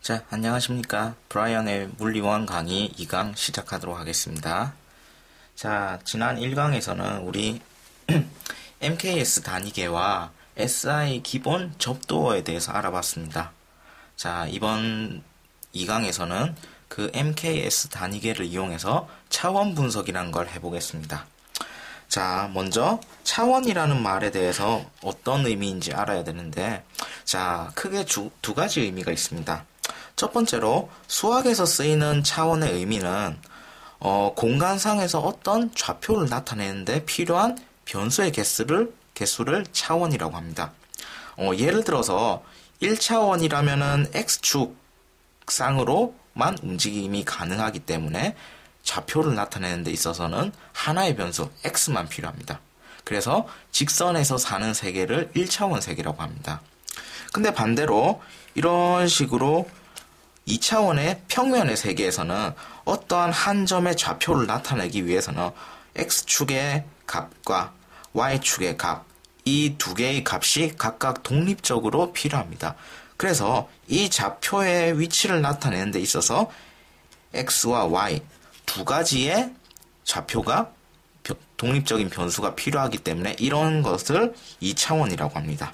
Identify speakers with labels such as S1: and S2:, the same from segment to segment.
S1: 자, 안녕하십니까. 브라이언의 물리원 강의 2강 시작하도록 하겠습니다. 자, 지난 1강에서는 우리 MKS 단위계와 SI 기본 접두어에 대해서 알아봤습니다. 자, 이번 2강에서는 그 MKS 단위계를 이용해서 차원 분석이라는 걸 해보겠습니다. 자, 먼저 차원이라는 말에 대해서 어떤 의미인지 알아야 되는데, 자, 크게 두 가지 의미가 있습니다. 첫 번째로 수학에서 쓰이는 차원의 의미는 공간상에서 어떤 좌표를 나타내는데 필요한 변수의 개수를 차원이라고 합니다. 예를 들어서 1차원이라면은 x축 쌍으로만 움직임이 가능하기 때문에 좌표를 나타내는 데 있어서는 하나의 변수 x만 필요합니다. 그래서 직선에서 사는 세계를 1차원 세계라고 합니다. 근데 반대로 이런 식으로 2차원의 평면의 세계에서는 어떠한 한 점의 좌표를 나타내기 위해서는 x축의 값과 y축의 값, 이 두 개의 값이 각각 독립적으로 필요합니다. 그래서 이 좌표의 위치를 나타내는 데 있어서 x와 y 두 가지의 좌표가 독립적인 변수가 필요하기 때문에 이런 것을 2차원이라고 합니다.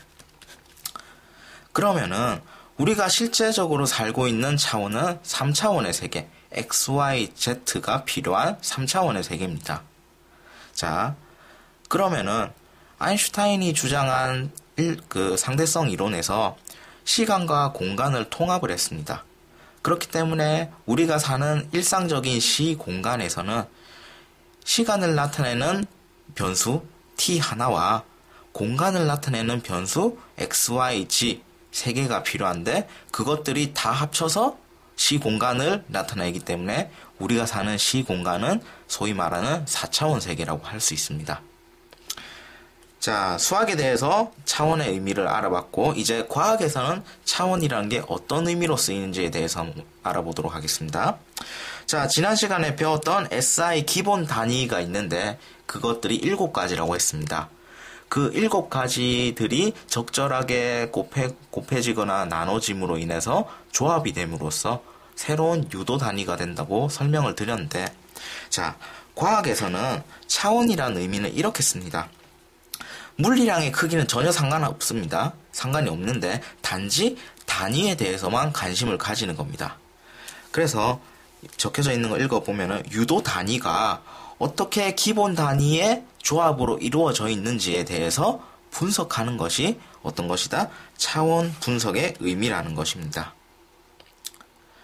S1: 그러면은 우리가 실제적으로 살고 있는 차원은 3차원의 세계, x, y, z가 필요한 3차원의 세계입니다. 자, 그러면은 아인슈타인이 주장한 상대성 이론에서 시간과 공간을 통합을 했습니다. 그렇기 때문에 우리가 사는 일상적인 시 공간에서는 시간을 나타내는 변수 t 하나와 공간을 나타내는 변수 x, y, z 세 개가 필요한데 그것들이 다 합쳐서 시 공간을 나타내기 때문에 우리가 사는 시 공간은 소위 말하는 4차원 세계라고 할 수 있습니다. 자, 수학에 대해서 차원의 의미를 알아봤고 이제 과학에서는 차원이라는 게 어떤 의미로 쓰이는지에 대해서 알아보도록 하겠습니다. 자, 지난 시간에 배웠던 SI 기본 단위가 있는데 그것들이 7가지라고 했습니다. 그 7가지들이 적절하게 곱해지거나 나눠짐으로 인해서 조합이 됨으로써 새로운 유도 단위가 된다고 설명을 드렸는데, 자, 과학에서는 차원이라는 의미는 이렇게 씁니다. 물리량의 크기는 전혀 상관이 없는데 단지 단위에 대해서만 관심을 가지는 겁니다. 그래서 적혀져 있는 거 읽어보면 유도 단위가 어떻게 기본 단위의 조합으로 이루어져 있는지에 대해서 분석하는 것이 어떤 것이다? 차원 분석의 의미라는 것입니다.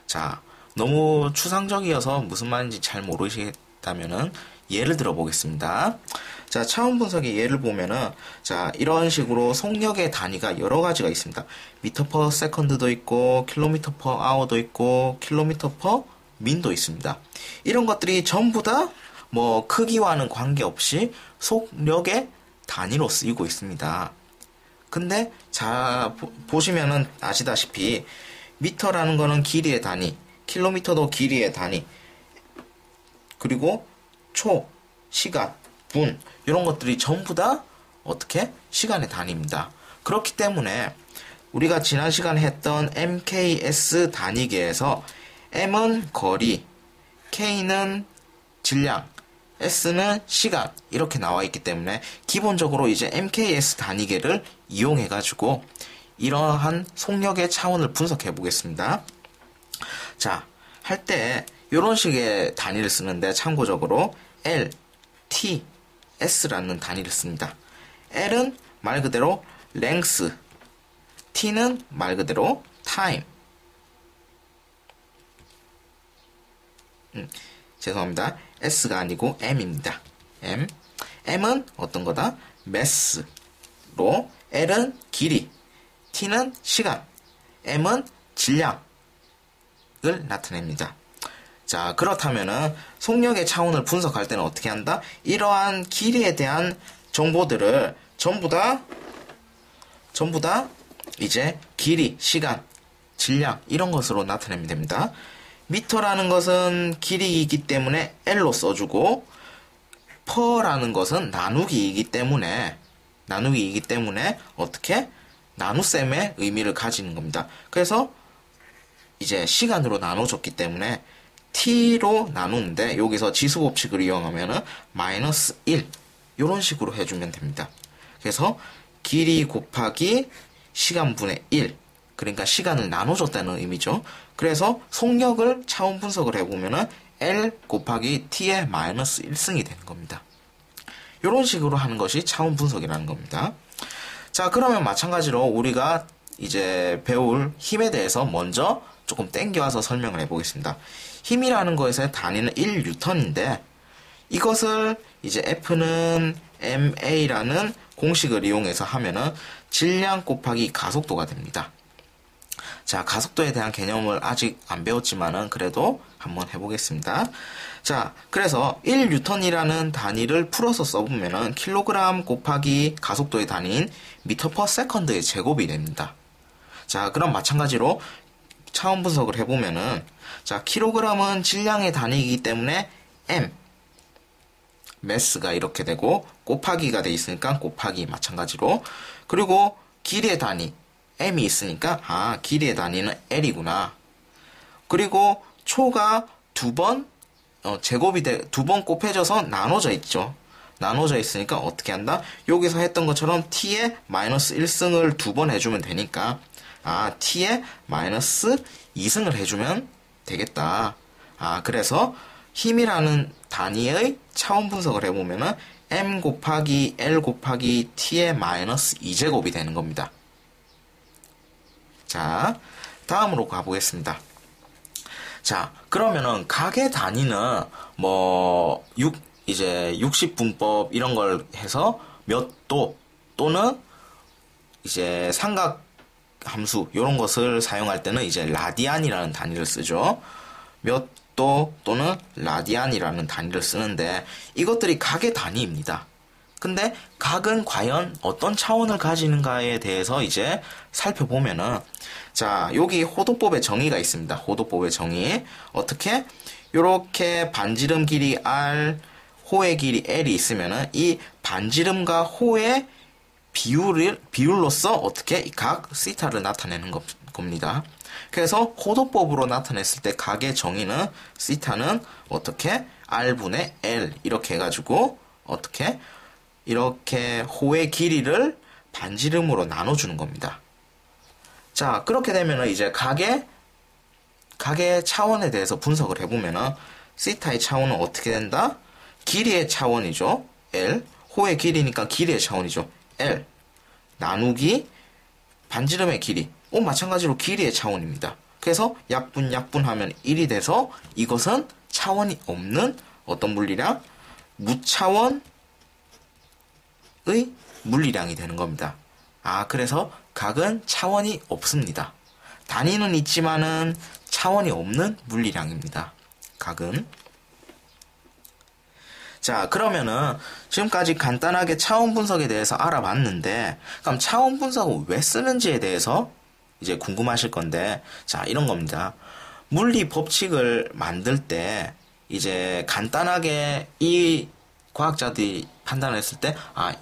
S1: 자, 너무 추상적이어서 무슨 말인지 잘 모르시겠다면은 예를 들어 보겠습니다. 자, 차원 분석의 예를 보면은 자, 이런 식으로 속력의 단위가 여러 가지가 있습니다. 미터 퍼 세컨드도 있고 킬로미터 퍼 아워도 있고 킬로미터 퍼 민도 있습니다. 이런 것들이 전부 다 크기와는 관계없이 속력의 단위로 쓰이고 있습니다. 근데 자, 보시면은 아시다시피 미터라는 거는 길이의 단위, 킬로미터도 길이의 단위, 그리고 초, 시간, 분 이런 것들이 전부 다 어떻게? 시간의 단위입니다. 그렇기 때문에 우리가 지난 시간에 했던 MKS 단위계에서 M은 거리, K는 질량, S는 시간 이렇게 나와 있기 때문에 기본적으로 이제 MKS 단위계를 이용해 가지고 이러한 속력의 차원을 분석해 보겠습니다. 자, 할 때 이런 식의 단위를 쓰는데 참고적으로 L, T, S라는 단위를 씁니다. L은 말 그대로 length, T는 말 그대로 time. 죄송합니다. S가 아니고 M입니다. M은 어떤 거다? mass로, L은 길이, T는 시간, M은 질량을 나타냅니다. 자, 그렇다면은 속력의 차원을 분석할 때는 어떻게 한다? 이러한 길이에 대한 정보들을 전부 다 이제 길이, 시간, 질량 이런 것으로 나타내면 됩니다. 미터라는 것은 길이이기 때문에 L로 써주고 퍼라는 것은 나누기이기 때문에 어떻게? 나눗셈의 의미를 가지는 겁니다. 그래서 이제 시간으로 나눠줬기 때문에 t로 나누는데 여기서 지수법칙을 이용하면은 마이너스 1 이런 식으로 해주면 됩니다. 그래서 길이 곱하기 시간분의 1 그러니까 시간을 나눠줬다는 의미죠. 그래서 속력을 차원 분석을 해보면은 L 곱하기 T의 마이너스 1승이 되는 겁니다. 이런 식으로 하는 것이 차원 분석이라는 겁니다. 자, 그러면 마찬가지로 우리가 이제 배울 힘에 대해서 먼저 조금 땡겨와서 설명을 해보겠습니다. 힘이라는 것의 단위는 1N인데 이것을 이제 F는 ma라는 공식을 이용해서 하면은 질량 곱하기 가속도가 됩니다. 자, 가속도에 대한 개념을 아직 안 배웠지만은 그래도 한번 해보겠습니다. 자, 그래서 1N이라는 단위를 풀어서 써보면은 킬로그램 곱하기 가속도의 단위인 미터 퍼 세컨드의 제곱이 됩니다. 자, 그럼 마찬가지로 차원 분석을 해보면은 자, 킬로그램은 질량의 단위이기 때문에 m 매스가 이렇게 되고 곱하기가 돼 있으니까 곱하기 마찬가지로 그리고 길이의 단위 m이 있으니까 길이의 단위는 l이구나. 그리고 초가 두 번 제곱이 두 번 곱해져서 나눠져 있죠. 나눠져 있으니까 어떻게 한다? 여기서 했던 것처럼 t의 마이너스 1승을 두 번 해주면 되니까 t의 마이너스 2승을 해주면 되겠다. 그래서 힘이라는 단위의 차원 분석을 해보면은 m 곱하기 l 곱하기 t의 마이너스 2제곱이 되는 겁니다. 자, 다음으로 가보겠습니다. 자, 그러면은 각의 단위는 이제 60분법 이런 걸 해서 몇 도 또는 이제 삼각 함수 이런 것을 사용할 때는 이제 라디안이라는 단위를 쓰죠. 몇 도 또는 라디안이라는 단위를 쓰는데 이것들이 각의 단위입니다. 근데 각은 과연 어떤 차원을 가지는가에 대해서 이제 살펴보면은 자, 여기 호도법의 정의가 있습니다. 호도법의 정의. 어떻게? 요렇게 반지름 길이 R, 호의 길이 L이 있으면은 이 반지름과 호의 비율로서 어떻게 각 시타를 나타내는 겁니다. 그래서 호도법으로 나타냈을 때 각의 정의는 시타는 어떻게 R분의 L 이렇게 해가지고 어떻게 이렇게 호의 길이를 반지름으로 나눠주는 겁니다. 자, 그렇게 되면은 이제 각의 차원에 대해서 분석을 해보면은 시타의 차원은 어떻게 된다? 길이의 차원이죠. L. 호의 길이니까 길이의 차원이죠. L. 나누기 반지름의 길이. 마찬가지로 길이의 차원입니다. 그래서 약분하면 1이 돼서 이것은 차원이 없는 어떤 물리량? 무차원의 물리량이 되는 겁니다. 그래서 각은 차원이 없습니다. 단위는 있지만은 차원이 없는 물리량입니다. 각은. 자, 그러면은 지금까지 간단하게 차원 분석에 대해서 알아봤는데 그럼 차원 분석을 왜 쓰는지에 대해서 이제 궁금하실 건데 자, 이런 겁니다. 물리 법칙을 만들 때 이제 간단하게 이 과학자들이 판단했을 때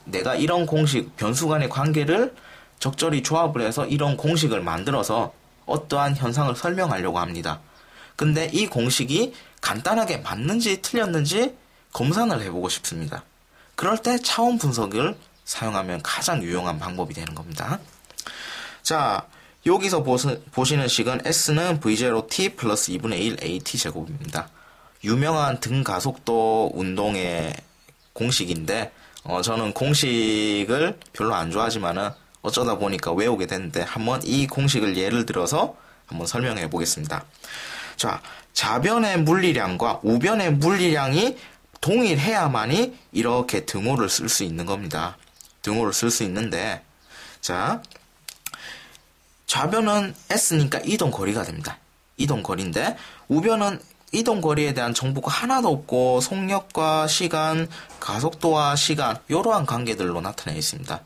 S1: 내가 이런 공식, 변수 간의 관계를 적절히 조합을 해서 이런 공식을 만들어서 어떠한 현상을 설명하려고 합니다. 근데 이 공식이 간단하게 맞는지 틀렸는지 검사를 해보고 싶습니다. 그럴 때 차원 분석을 사용하면 가장 유용한 방법이 되는 겁니다. 자, 여기서 보시는 식은 S는 V0t 플러스 2분의 1 AT 제곱입니다. 유명한 등가속도 운동의 공식인데 저는 공식을 별로 안 좋아하지만은 어쩌다 보니까 외우게 됐는데 한번 이 공식을 예를 들어서 한번 설명해 보겠습니다. 자, 좌변의 물리량과 우변의 물리량이 동일해야만이 이렇게 등호를 쓸 수 있는 겁니다. 등호를 쓸 수 있는데 자, 좌변은 S니까 이동거리가 됩니다. 이동거리인데 우변은 이동거리에 대한 정보가 하나도 없고 속력과 시간, 가속도와 시간 이러한 관계들로 나타나 있습니다.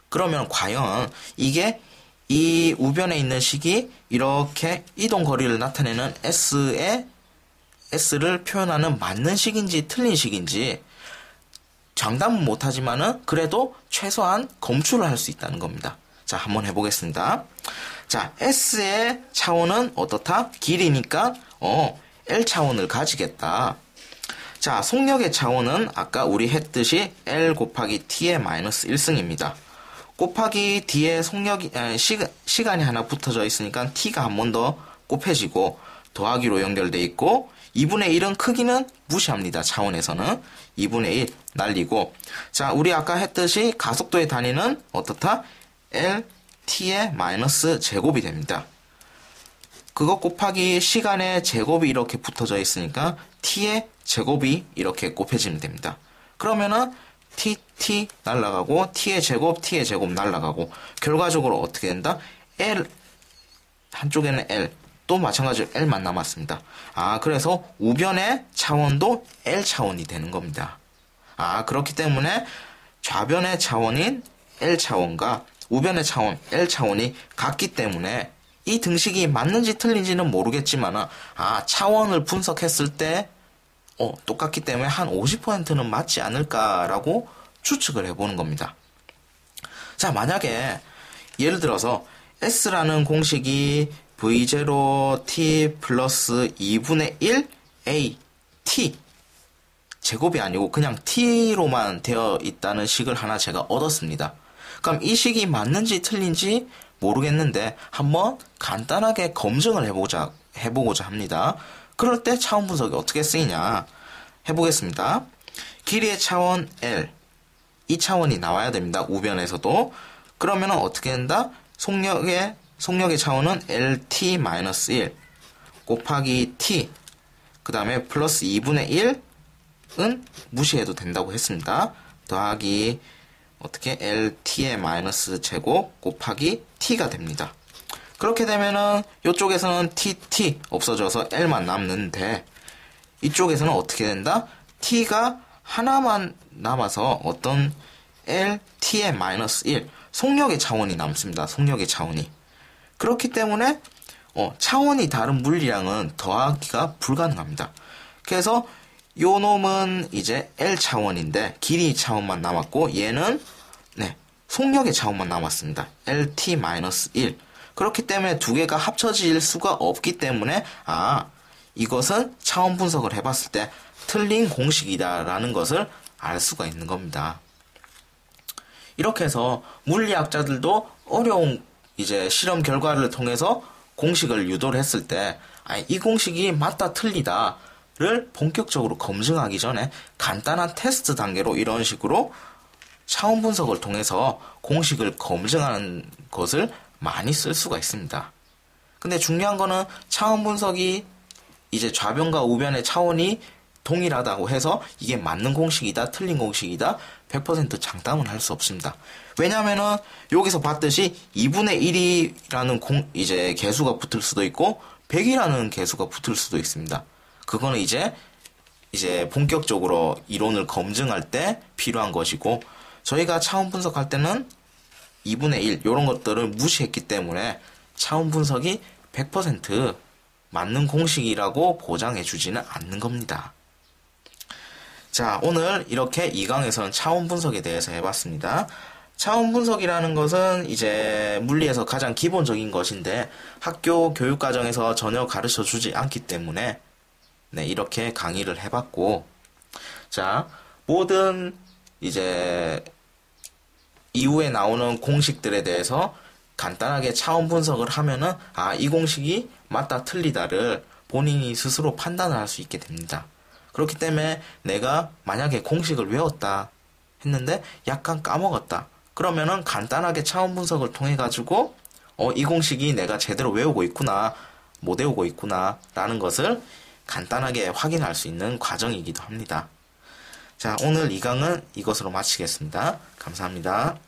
S1: 그러면 과연 이게 이 우변에 있는 식이 이렇게 이동거리를 나타내는 S를 표현하는 맞는 식인지 틀린 식인지 장담은 못하지만은 그래도 최소한 검출을 할 수 있다는 겁니다. 자, 한번 해보겠습니다. 자, S의 차원은 어떻다? 길이니까 L차원을 가지겠다. 자, 속력의 차원은 아까 우리 했듯이 L 곱하기 T의 마이너스 1승입니다. 곱하기 D에 시간이 하나 붙어져 있으니까 T가 한 번 더 곱해지고 더하기로 연결돼 있고 2분의 1은 크기는 무시합니다. 차원에서는 2분의 1 날리고 자, 우리 아까 했듯이 가속도의 단위는 어떻다? LT의 마이너스 제곱이 됩니다. 그거 곱하기 시간의 제곱이 이렇게 붙어져 있으니까 T의 제곱이 이렇게 곱해지면 됩니다. 그러면은 T 날라가고 T의 제곱 날라가고 결과적으로 어떻게 된다? L 한쪽에는 L 또 마찬가지로 L만 남았습니다. 그래서 우변의 차원도 L차원이 되는 겁니다. 그렇기 때문에 좌변의 차원인 L차원과 우변의 차원 L차원이 같기 때문에 이 등식이 맞는지 틀린지는 모르겠지만 차원을 분석했을 때 똑같기 때문에 한 50%는 맞지 않을까라고 추측을 해보는 겁니다. 자, 만약에 예를 들어서 S라는 공식이 V0t 플러스 2분의 1 AT 제곱이 아니고 그냥 T로만 되어 있다는 식을 하나 제가 얻었습니다. 그럼 이 식이 맞는지 틀린지 모르겠는데 한번 간단하게 검증을 해보고자 합니다. 그럴 때 차원 분석이 어떻게 쓰이냐 해보겠습니다. 길이의 차원 L 이 차원이 나와야 됩니다. 우변에서도. 그러면 어떻게 된다? 속력의 차원은 LT-1 곱하기 T 그 다음에 플러스 2분의 1은 무시해도 된다고 했습니다. 더하기 어떻게 LT의 마이너스 제곱 곱하기 T가 됩니다. 그렇게 되면은 이쪽에서는 TT 없어져서 L만 남는데 이쪽에서는 어떻게 된다? T가 하나만 남아서 어떤 LT의 마이너스 1 속력의 차원이 남습니다. 속력의 차원이. 그렇기 때문에 차원이 다른 물리량은 더하기가 불가능합니다. 그래서 요 놈은 이제 L차원인데 길이 차원만 남았고 얘는 속력의 차원만 남았습니다. LT-1 그렇기 때문에 두 개가 합쳐질 수가 없기 때문에 이것은 차원 분석을 해봤을 때 틀린 공식이다라는 것을 알 수가 있는 겁니다. 이렇게 해서 물리학자들도 어려운 이제 실험 결과를 통해서 공식을 유도를 했을 때 이 공식이 맞다 틀리다를 본격적으로 검증하기 전에 간단한 테스트 단계로 이런 식으로 차원 분석을 통해서 공식을 검증하는 것을 많이 쓸 수가 있습니다. 근데 중요한 거는 차원 분석이 이제 좌변과 우변의 차원이 동일하다고 해서 이게 맞는 공식이다 틀린 공식이다 100% 장담은 할 수 없습니다. 왜냐면은 여기서 봤듯이 2분의 1이라는 이제 개수가 붙을 수도 있고 100이라는 개수가 붙을 수도 있습니다. 그거는 이제 본격적으로 이론을 검증할 때 필요한 것이고 저희가 차원 분석할 때는 2분의 1 이런 것들을 무시했기 때문에 차원 분석이 100% 맞는 공식이라고 보장해 주지는 않는 겁니다. 자, 오늘 이렇게 2강에서는 차원 분석에 대해서 해봤습니다. 차원 분석이라는 것은 이제 물리에서 가장 기본적인 것인데 학교 교육과정에서 전혀 가르쳐 주지 않기 때문에 이렇게 강의를 해봤고 자, 모든 이제 이후에 나오는 공식들에 대해서 간단하게 차원 분석을 하면은 이 공식이 맞다 틀리다를 본인이 스스로 판단을 할 수 있게 됩니다. 그렇기 때문에 내가 만약에 공식을 외웠다 했는데 약간 까먹었다. 그러면은 간단하게 차원 분석을 통해 가지고 이 공식이 내가 제대로 외우고 있구나, 못 외우고 있구나 라는 것을 간단하게 확인할 수 있는 과정이기도 합니다. 자, 오늘 2강은 이것으로 마치겠습니다. 감사합니다.